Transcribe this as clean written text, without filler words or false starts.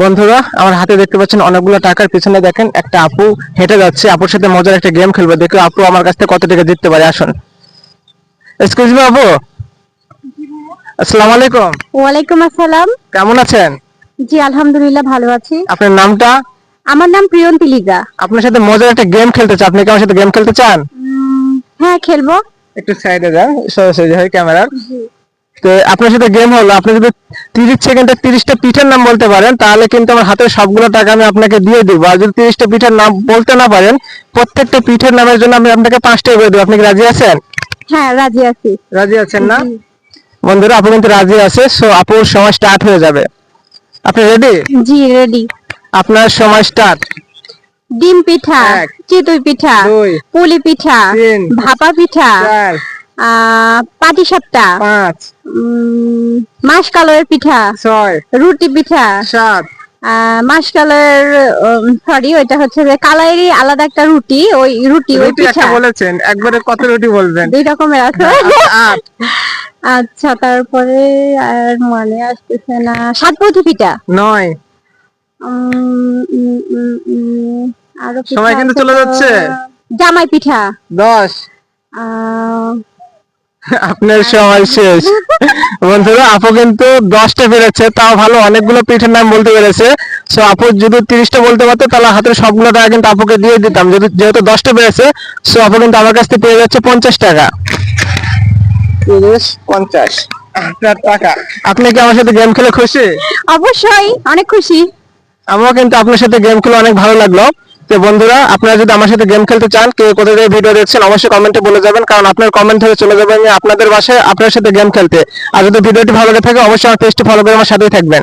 বন্ধুরা আমার হাতে দেখতে পাচ্ছেন অনেকগুলো টাকার, পিছনে দেখেন একটা আপু হেঁটে যাচ্ছে, আপুর সাথে মজার একটা গেম খেলবে, দেখো আপু আমার কাছ থেকে কত টাকা জিততে পারে। আসুন। এক্সকিউজ মি আপু, আসসালামু আলাইকুম। ওয়ালাইকুম আসসালাম। কেমন আছেন? জি আলহামদুলিল্লাহ ভালো আছি। আপনার নামটা? আমার নাম প্রিয়ন্তী লিজা। আপনার সাথে মজার একটা গেম খেলতে চাই, আপনি কি আমার সাথে গেম খেলতে চান? হ্যাঁ খেলবো। একটু সাইডে যান, সোজা হয়ে ক্যামেরার। তো আপনার সাথে গেম হলো, আপনি যদি 30 সেকেন্ডে 30টা পিঠের নাম বলতে পারেন তাহলে কিন্তু আমার হাতের সবগুলো টাকা আমি আপনাকে দিয়ে দিব। আর যদি 30টা পিঠের নাম বলতে না পারেন, প্রত্যেকটা পিঠের নামের জন্য আমি আপনাকে 5 টাকা করে দেব। আপনি কি রাজি আছেন? হ্যাঁ রাজি আছি। রাজি আছেন না? জি। বন্ধুরা আপু কিন্তু রাজি আছে, সো আপুর সময় স্টার্ট হয়ে যাবে। আপনি রেডি? জি রেডি। আপনার সময় স্টার্ট। ডিম পিঠা, এক, চিতই পিঠা, দুই, পুলি পিঠা, তিন, ভাপা পিঠা, চার, পাটিসাপটা, পাঁচ, মাসকলাইয়ের পিঠা, ছয়, রুটি পিঠা, সাত। মাসকলাইয়ের সরি ওইটা হচ্ছে যে কালাইয়েরই আলাদা একটা রুটি, ওই রুটি ওই রুটি একটা পিঠা। বলেছেন, একবারে কত রুটি বলবেন? দুই রকমের আছে। আচ্ছা, আট, আচ্ছা তারপরে আর মনে আসতেছে না, সাতপথি পিঠা। নয়। উম, উম, উম, উম, আরো পিঠা সময় কিন্তু আছে চলে তো, যাচ্ছে। জামাই পিঠা। 10। আহ, আপনার সময় শেষ। বন্ধুরা আপু কিন্তু 10টা পেরেছে, তাও ভালো, অনেকগুলো পিঠের নাম বলতে পেরেছে। সো আপু যদি 30টা বলতে পারতো তাহলে হাতের সবগুলো টাকা কিন্তু আপুকে দিয়ে দিতাম, যেহেতু 10টা পেরেছে। সো আপু কিন্তু আমার কাছ থেকে পেয়ে যাচ্ছে 50 টাকা। 30, 50 আপনার টাকা। আপনি কি আমার সাথে গেম খেলে খুশি? অবশ্যই অনেক খুশি। আমারও কিন্তু আপনার সাথে গেম খেলে অনেক ভালো লাগলো। তো বন্ধুরা আপনারা যদি আমার সাথে গেম খেলতে চান, কে কোথা থেকে ভিডিও দেখছেন অবশ্যই কমেন্টে বলে যাবেন, কারণ আপনার কমেন্ট থেকে চলে যাবেন আমি আপনাদের বাসায় আপনার সাথে গেম খেলতে। আর যদি ভিডিওটি ভালো লেগে থাকে অবশ্যই আমার পেজটি ফলো করে আমার সাথেই থাকবেন।